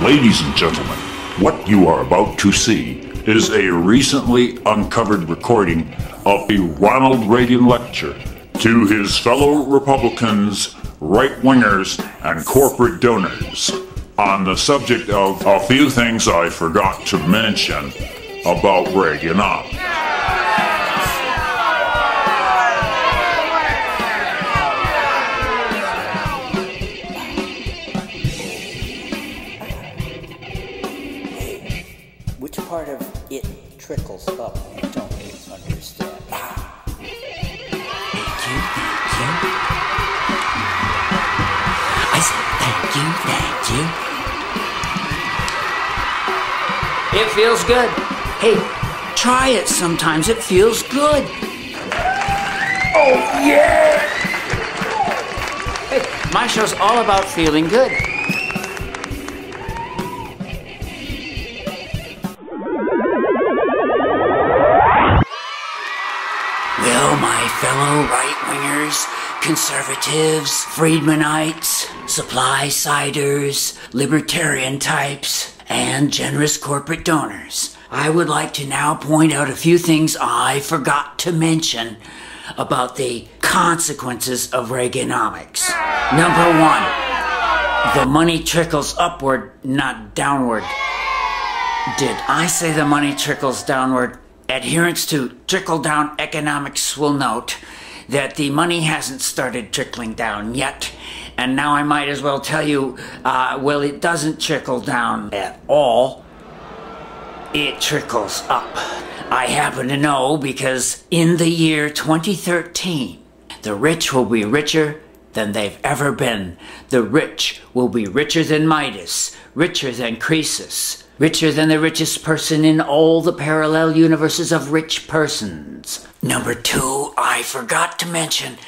Ladies and gentlemen, what you are about to see is a recently uncovered recording of a Ronald Reagan lecture to his fellow Republicans, right-wingers, and corporate donors on the subject of a few things I forgot to mention about Reaganomics. Which part of it trickles up? I don't understand. Thank you. I said thank you. It feels good. Hey, try it sometimes. It feels good. Oh, yeah! Hey, my show's all about feeling good. Well, my fellow right-wingers, conservatives, Friedmanites, supply-siders, libertarian types, and generous corporate donors, I would like to now point out a few things I forgot to mention about the consequences of Reaganomics. Number one, the money trickles upward, not downward. Did I say the money trickles downward? Adherents to trickle-down economics will note that the money hasn't started trickling down yet. And now I might as well tell you, well, it doesn't trickle down at all. It trickles up. I happen to know because in the year 2013, the rich will be richer than they've ever been. The rich will be richer than Midas, richer than Croesus, richer than the richest person in all the parallel universes of rich persons. Number two, I forgot to mention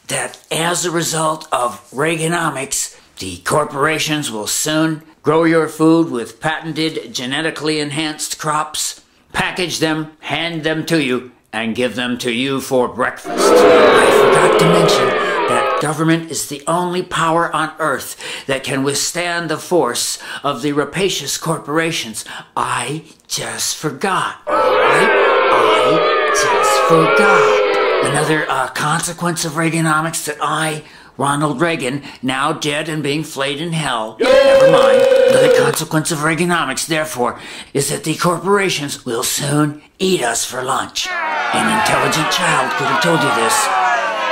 that as a result of Reaganomics, the corporations will soon grow your food with patented, genetically enhanced crops, package them, hand them to you, and give them to you for breakfast. I forgot to mention that government is the only power on earth that can withstand the force of the rapacious corporations. I just forgot, alright? I just forgot. Another consequence of Reaganomics that I, Ronald Reagan, now dead and being flayed in hell, never mind, another consequence of Reaganomics, therefore, is that the corporations will soon eat us for lunch. An intelligent child could have told you this,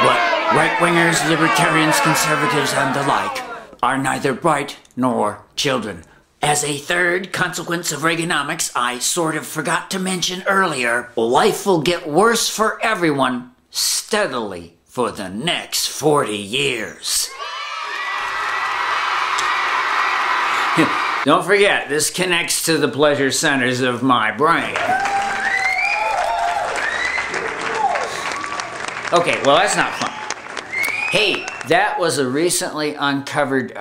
but right-wingers, libertarians, conservatives, and the like are neither bright nor children. As a third consequence of Reaganomics, I sort of forgot to mention earlier, life will get worse for everyone steadily for the next 40 years. Don't forget, this connects to the pleasure centers of my brain. Okay, well, that's not fun. Hey, that was a recently uncovered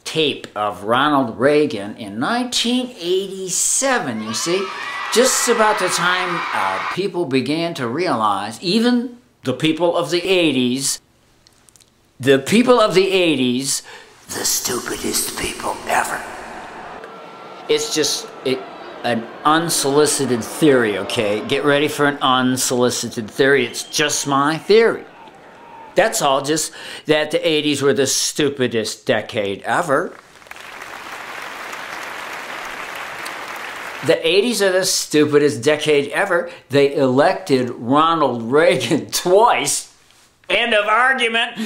tape of Ronald Reagan in 1987, you see? Just about the time people began to realize, even the people of the 80s, the stupidest people ever. It's just an unsolicited theory, okay? Get ready for an unsolicited theory. It's just my theory. That's all, just that the 80s were the stupidest decade ever. The 80s are the stupidest decade ever. They elected Ronald Reagan twice. End of argument.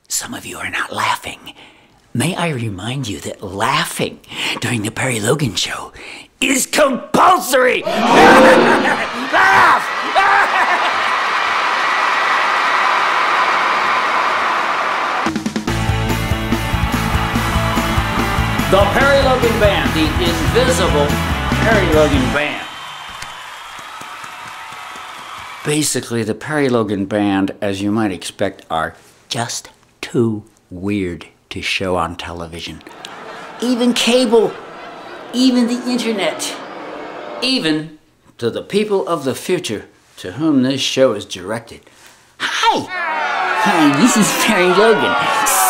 Some of you are not laughing. May I remind you that laughing during the Perry Logan Show is compulsory. Laugh! The Perry Logan Band, the invisible Perry Logan Band. Basically, the Perry Logan Band, as you might expect, are just too weird to show on television. Even cable, even the internet, even to the people of the future to whom this show is directed. Hi, this is Perry Logan,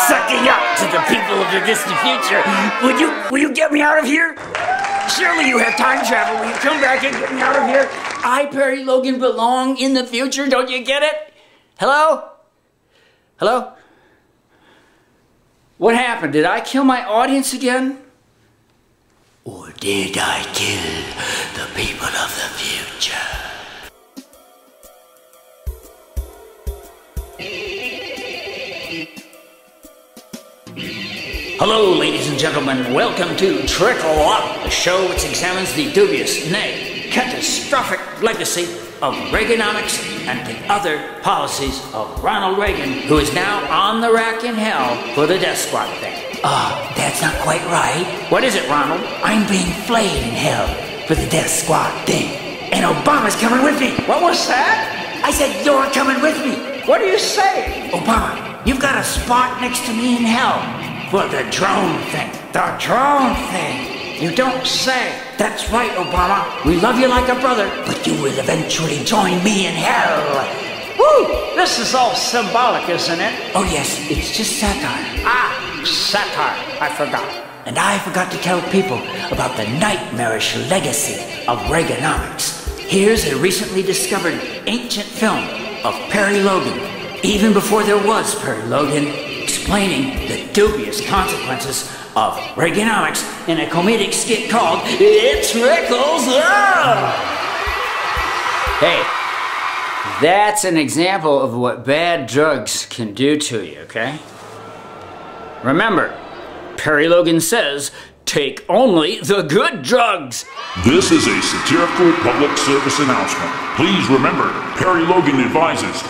sucking up to the people of the distant future. Will you get me out of here? Surely you have time travel. Will you come back and get me out of here? I, Perry Logan, belong in the future. Don't you get it? Hello? Hello? What happened? Did I kill my audience again? Or did I kill the people of the future? Hello, ladies and gentlemen. Welcome to Trickle Up, a show which examines the dubious, nay, catastrophic legacy of Reaganomics and the other policies of Ronald Reagan, who is now on the rack in hell for the death squad thing. That's not quite right. What is it, Ronald? I'm being flayed in hell for the death squad thing. And Obama's coming with me. What was that? I said you're coming with me. What are you saying? Obama, you've got a spot next to me in hell for the drone thing. The drone thing. You don't say. That's right, Obama. We love you like a brother, but you will eventually join me in hell. Woo! This is all symbolic, isn't it? Oh, yes. It's just satire. Satire. I forgot. And I forgot to tell people about the nightmarish legacy of Reaganomics. Here's a recently discovered ancient film of Perry Logan, even before there was Perry Logan, explaining the dubious consequences of Reaganomics in a comedic skit called It Trickles Up! Hey, that's an example of what bad drugs can do to you, okay? Remember, Perry Logan says, take only the good drugs. This is a satirical public service announcement. Please remember, Perry Logan advises,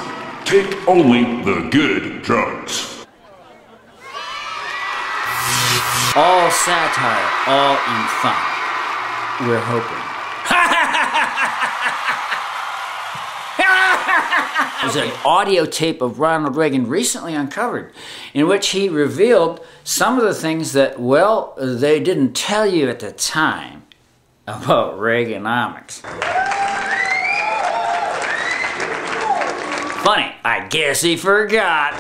take only the good drugs. All satire, all in fun. We're hoping. There's an audio tape of Ronald Reagan recently uncovered in which he revealed some of the things that, well, they didn't tell you at the time about Reaganomics. Funny, I guess he forgot.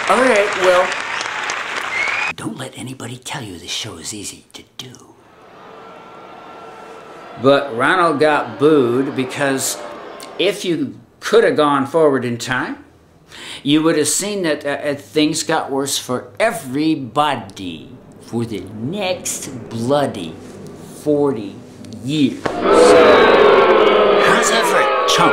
All right, well, don't let anybody tell you this show is easy to do. But Ronald got booed because if you could have gone forward in time, you would have seen that things got worse for everybody for the next bloody 40 years. How's that for a chunk?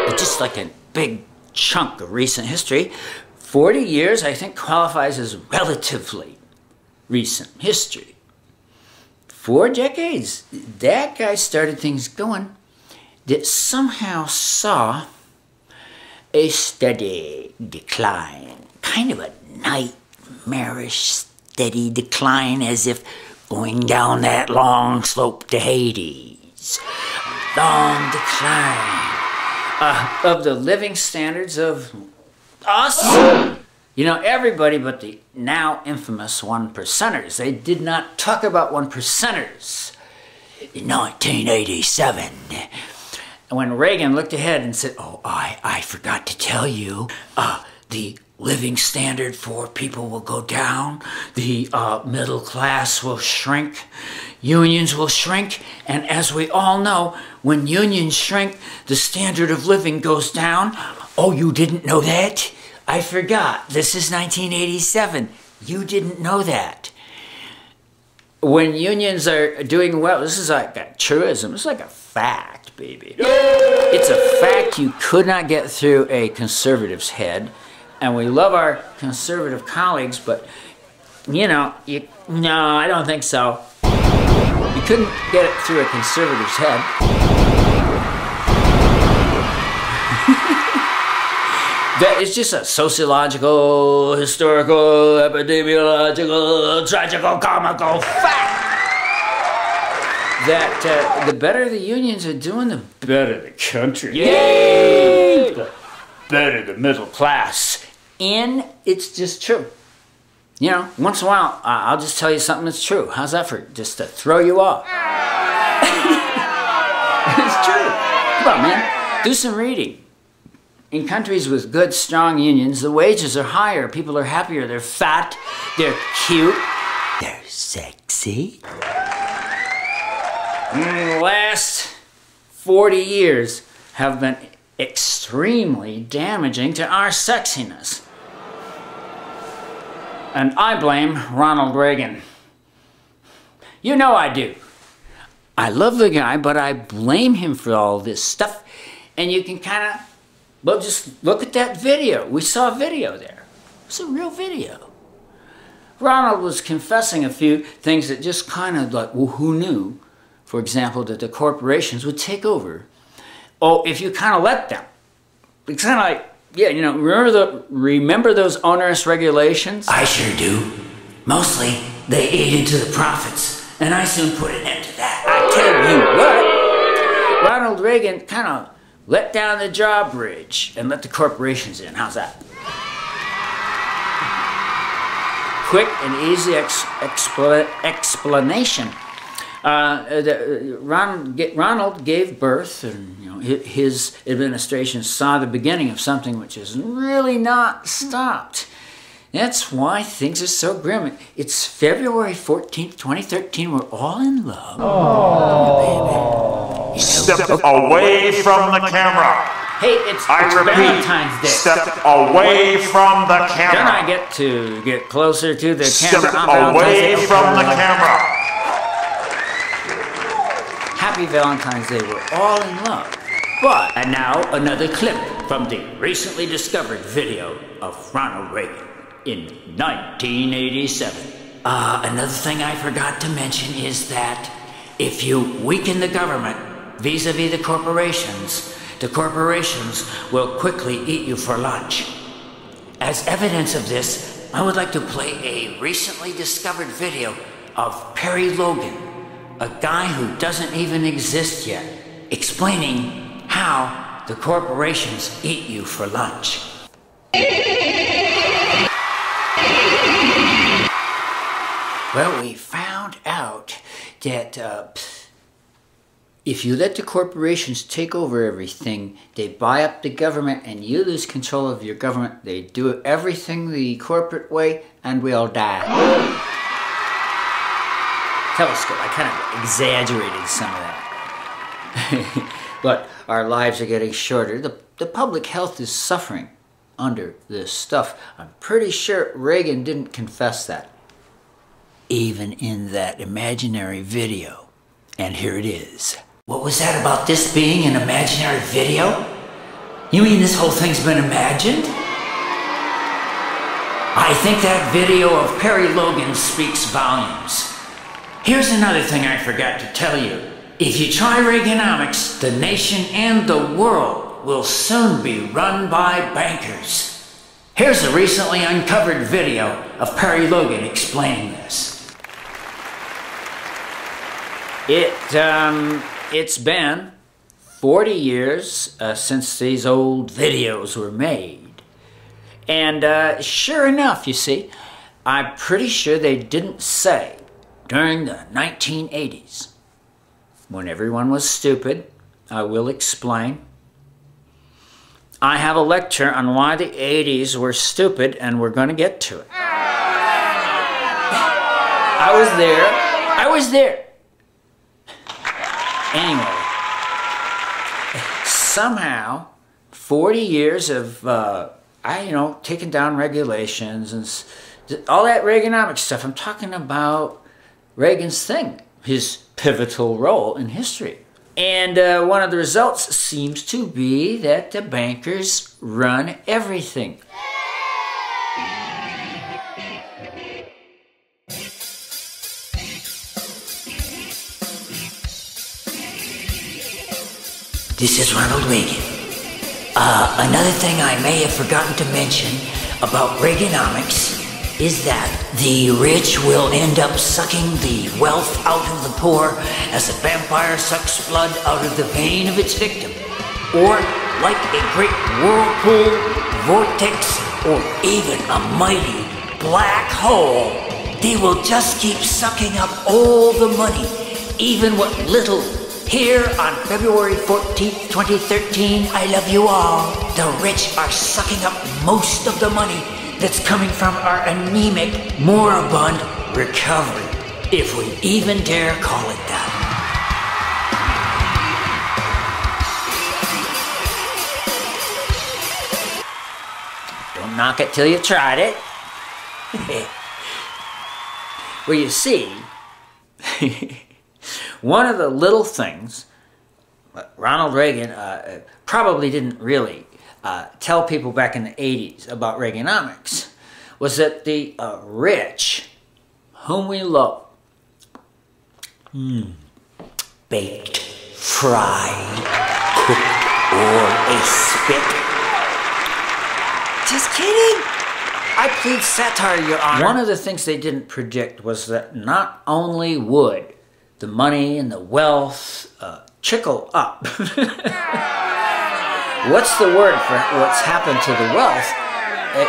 But just like a big chunk of recent history, 40 years, I think, qualifies as relatively recent history. 4 decades, that guy started things going that somehow saw a steady decline. Kind of a nightmarish steady decline, as if going down that long slope to Hades. A long decline of the living standards of us. You know, everybody but the now infamous 1%ers. They did not talk about 1%ers in 1987. When Reagan looked ahead and said, oh, I forgot to tell you, the living standard for people will go down, the middle class will shrink, unions will shrink, and as we all know, when unions shrink, the standard of living goes down. Oh, you didn't know that? I forgot. This is 1987. You didn't know that. When unions are doing well, this is like a truism. It's like a fact, baby. It's a fact you could not get through a conservative's head. And we love our conservative colleagues, but, you know, no, I don't think so. You couldn't get it through a conservative's head. That is just a sociological, historical, epidemiological, tragical, comical fact that the better the unions are doing, the better the country. Yay! The better the middle class. And it's just true. You know, once in a while, I'll just tell you something that's true. How's that for just to throw you off? It's true. Come on, man. Do some reading. In countries with good, strong unions, the wages are higher, people are happier, they're fat, they're cute, they're sexy. The last 40 years have been extremely damaging to our sexiness. And I blame Ronald Reagan. You know I do. I love the guy, but I blame him for all this stuff. And you can kind of, well, just look at that video. We saw a video there. It's a real video. Ronald was confessing a few things that just kind of like, well, who knew? For example, that the corporations would take over. Oh, if you kind of let them. It's kind of like, yeah, you know, remember those onerous regulations? I sure do. Mostly, they ate into the profits, and I soon put an end to that. I tell you what, Ronald Reagan kind of let down the drawbridge and let the corporations in. How's that? Quick and easy explanation. Ronald gave birth, and you know, his administration saw the beginning of something which has really not stopped. That's why things are so grim. It's February 14th, 2013. We're all in love. Oh, baby. Step away from the camera. Hey, it's Valentine's Day. Step away from the camera. Then I get to get closer to the Step camera. away from the camera. Happy Valentine's Day. We're all in love. But, and now another clip from the recently discovered video of Ronald Reagan in 1987. Another thing I forgot to mention is that if you weaken the government vis-a-vis the corporations will quickly eat you for lunch. As evidence of this, I would like to play a recently discovered video of Perry Logan, a guy who doesn't even exist yet, explaining how the corporations eat you for lunch. Well, we found out that if you let the corporations take over everything, they buy up the government and you lose control of your government. They do everything the corporate way and we'll die. Telescope, I kind of exaggerated some of that. But our lives are getting shorter. The public health is suffering under this stuff. I'm pretty sure Reagan didn't confess that. Even in that imaginary video. And here it is. What was that about this being an imaginary video? You mean this whole thing's been imagined? I think that video of Perry Logan speaks volumes. Here's another thing I forgot to tell you. If you try Reaganomics, the nation and the world will soon be run by bankers. Here's a recently uncovered video of Perry Logan explaining this. It's been 40 years since these old videos were made. And sure enough, you see, I'm pretty sure they didn't say during the 1980s, when everyone was stupid. I will explain. I have a lecture on why the 80s were stupid, and we're going to get to it. I was there. Anyway, somehow, 40 years of, taking down regulations and all that Reaganomics stuff. I'm talking about Reagan's thing, his pivotal role in history. And one of the results seems to be that the bankers run everything. This is Ronald Reagan. Another thing I may have forgotten to mention about Reaganomics is that the rich will end up sucking the wealth out of the poor as a vampire sucks blood out of the vein of its victim. Or like a great whirlpool, vortex, or even a mighty black hole, they will just keep sucking up all the money, even what little. Here on February 14th, 2013, I love you all. The rich are sucking up most of the money that's coming from our anemic, moribund recovery, if we even dare call it that. Don't knock it till you tried it. Well, you see, one of the little things Ronald Reagan probably didn't really tell people back in the 80s about Reaganomics was that the rich, whom we love, baked, fried, cooked, or a spit. Just kidding. I plead satire, Your Honor. One of the things they didn't predict was that not only would the money and the wealth trickle up. What's the word for what's happened to the wealth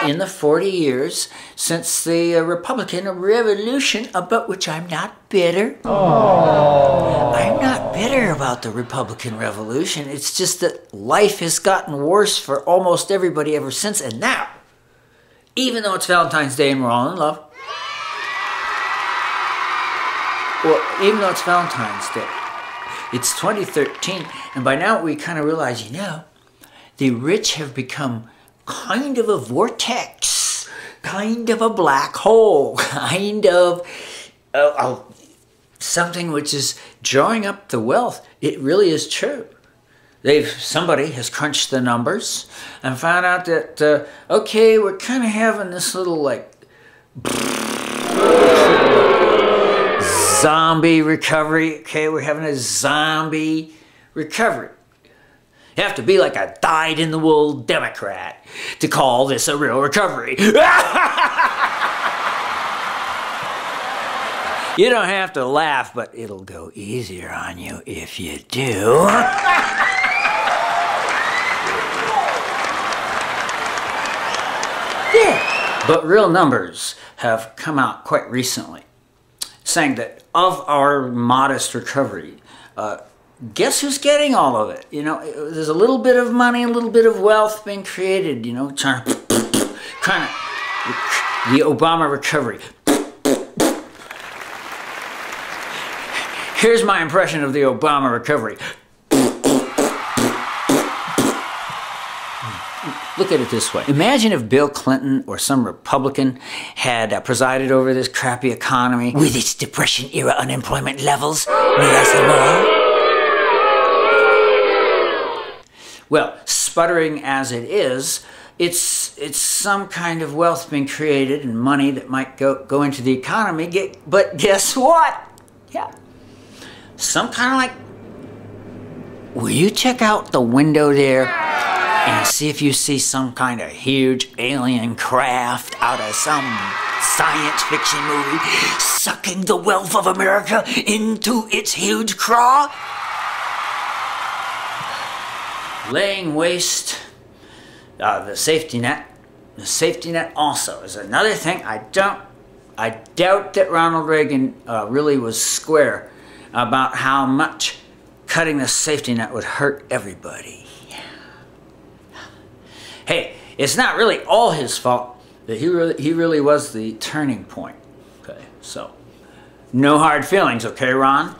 in the 40 years since the Republican Revolution, about which I'm not bitter? I'm not bitter about the Republican Revolution. It's just that life has gotten worse for almost everybody ever since. And now, even though it's Valentine's Day and we're all in love, well, even though it's Valentine's Day, it's 2013, and by now we kind of realize, you know, the rich have become kind of a vortex, kind of a black hole, kind of something which is drawing up the wealth. It really is true. Somebody has crunched the numbers and found out that, okay, we're kind of having this little, like, zombie recovery. Okay, we're having a zombie recovery. You have to be like a dyed-in-the-wool Democrat to call this a real recovery. You don't have to laugh, but it'll go easier on you if you do. Yeah. But real numbers have come out quite recently saying that of our modest recovery, guess who's getting all of it? You know, there's a little bit of money, a little bit of wealth being created, you know, kind of the Obama recovery. Here's my impression of the Obama recovery. Look at it this way. Imagine if Bill Clinton or some Republican had presided over this crappy economy with its Depression-era unemployment levels. Well, sputtering as it is, it's some kind of wealth being created and money that might go into the economy. But guess what? Yeah. Some kind of like... Will you check out the window there and see if you see some kind of huge alien craft out of some science fiction movie sucking the wealth of America into its huge craw? Laying waste the safety net. The safety net also is another thing. I doubt that Ronald Reagan really was square about how much cutting the safety net would hurt everybody. Hey, it's not really all his fault that he really was the turning point. Okay, so no hard feelings, okay, Ron?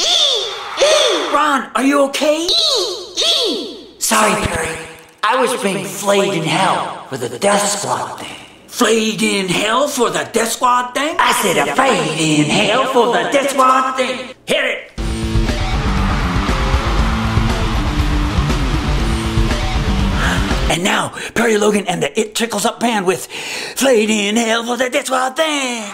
Ron, are you okay? Sorry, Perry. I was being flayed in hell for the death squad thing. Flayed in hell for the death squad thing? I said a flayed in hell for the death squad thing. Hit it! And now, Perry Logan and the It Trickles Up band with Flayed in Hell for the Death Squad thing.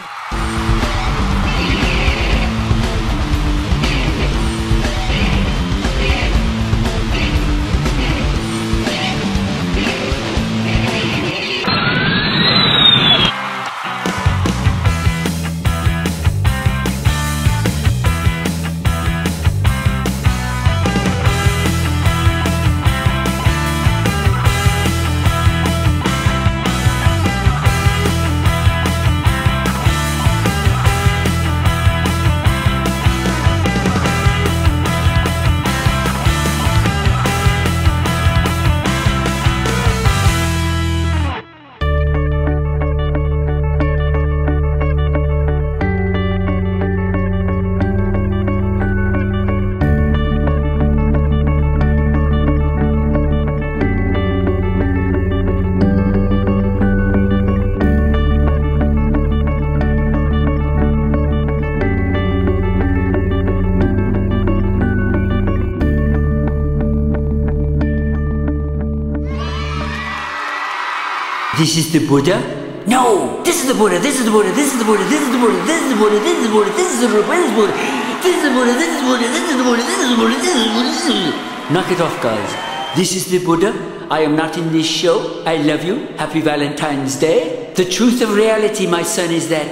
This is the Buddha? No! This is the Buddha, this is the Buddha, this is the Buddha, this is the Buddha, this is the Buddha, this is the Buddha, this is the Buddha, this is the Buddha, this is the Buddha, this is the Buddha, this is the Buddha, this is the Buddha, this is the Buddha, this is the Buddha. Knock it off, guys. This is the Buddha. I am not in this show. I love you. Happy Valentine's Day. The truth of reality, my son, is that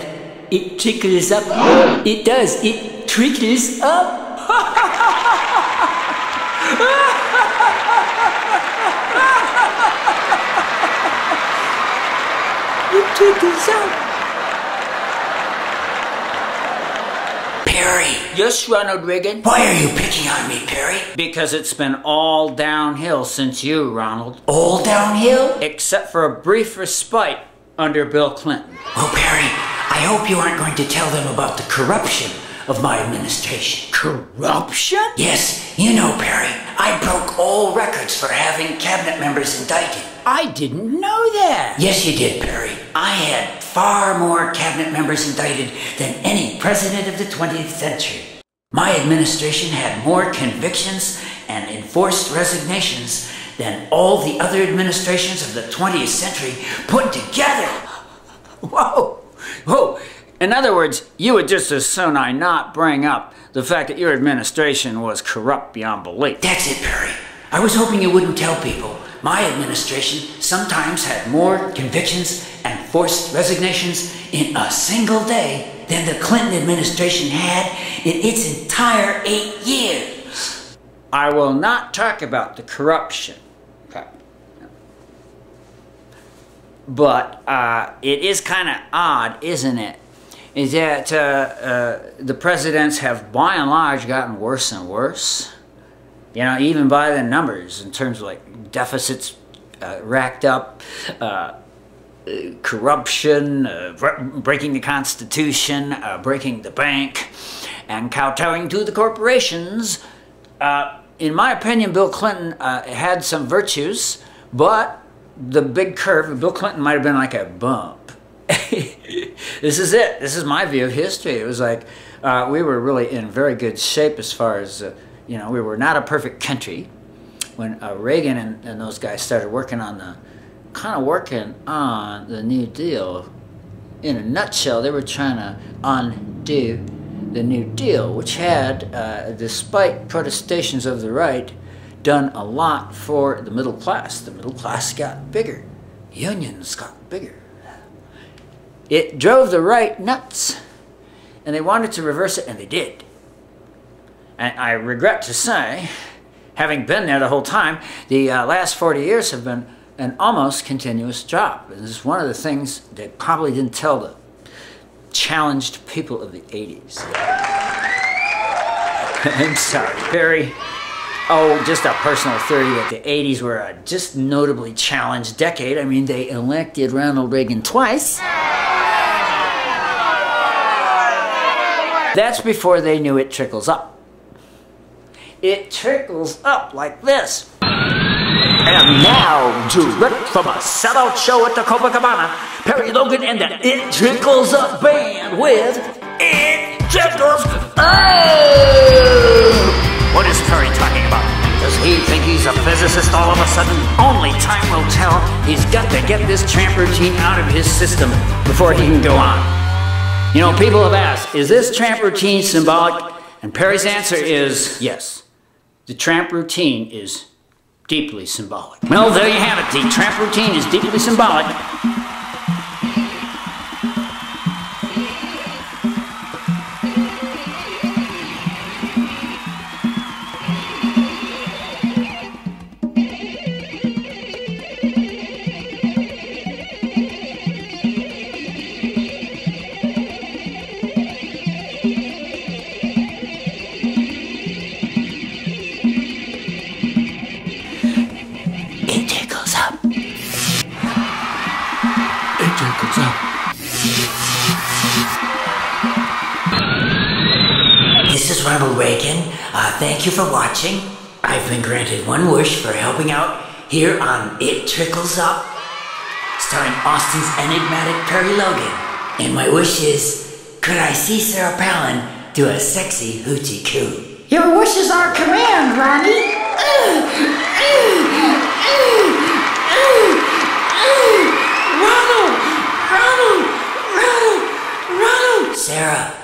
it trickles up. It does. It trickles up. It trickles up. Perry. Yes, Ronald Reagan? Why are you picking on me, Perry? Because it's been all downhill since you, Ronald. All downhill? Except for a brief respite under Bill Clinton. Oh, Perry, I hope you aren't going to tell them about the corruption of my administration. Corruption? Yes, you know, Perry, I broke all records for having cabinet members indicted. I didn't know that. Yes, you did, Perry. I had far more cabinet members indicted than any president of the 20th century. My administration had more convictions and enforced resignations than all the other administrations of the 20th century put together. Whoa. Whoa. In other words, you would just as soon I not bring up the fact that your administration was corrupt beyond belief. That's it, Perry. I was hoping you wouldn't tell people. My administration sometimes had more convictions and forced resignations in a single day than the Clinton administration had in its entire 8 years. I will not talk about the corruption. But it is kind of odd, isn't it? Is that the presidents have by and large gotten worse and worse. You know, even by the numbers in terms of like deficits racked up, corruption, breaking the Constitution, breaking the bank, and kowtowing to the corporations. In my opinion, Bill Clinton had some virtues, but the big curve of Bill Clinton might have been like a bump. This is it. This is my view of history. It was like we were really in very good shape as far as, you know, we were not a perfect country. When Reagan and those guys started working on the New Deal, in a nutshell, they were trying to undo the New Deal, which had, despite protestations of the right, done a lot for the middle class. The middle class got bigger. Unions got bigger. It drove the right nuts, and they wanted to reverse it, and they did. And I regret to say, having been there the whole time, the last 40 years have been an almost continuous drop. This is one of the things they probably didn't tell the challenged people of the 80s. I'm sorry, Perry. Oh, just a personal theory that the 80s were a just notably challenged decade. I mean, they elected Ronald Reagan twice. That's before they knew it trickles up. It trickles up like this. And now, direct from a sellout show at the Copacabana, Perry Logan and the It Trickles Up band with It Trickles Up! What is Perry talking about? Does he think he's a physicist all of a sudden? Only time will tell. He's got to get this tramp routine out of his system before he can go on. You know, people have asked, is this tramp routine symbolic? And Perry's answer is yes. The tramp routine is deeply symbolic. Well, there you have it. The tramp routine is deeply symbolic. This is Ronald Reagan. Thank you for watching. I've been granted one wish for helping out here on It Trickles Up, starring Austin's enigmatic Perry Logan. And my wish is, could I see Sarah Palin do a sexy hoochie coo? Your wishes are command, Ronnie. Sarah.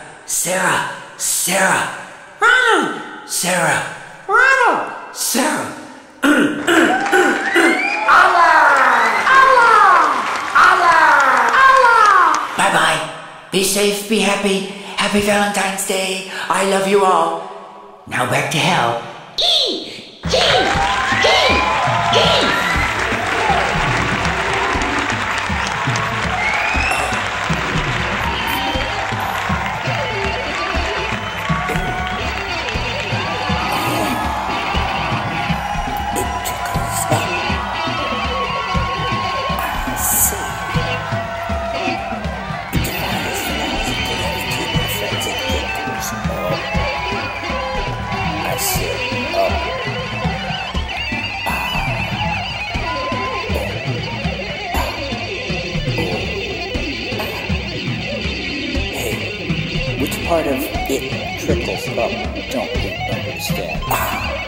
Ronald! Sarah. Ronald! Sarah. Bye-bye. Be safe, be happy. Happy Valentine's Day. I love you all. Now back to hell. Which part of it trickles up don't we understand?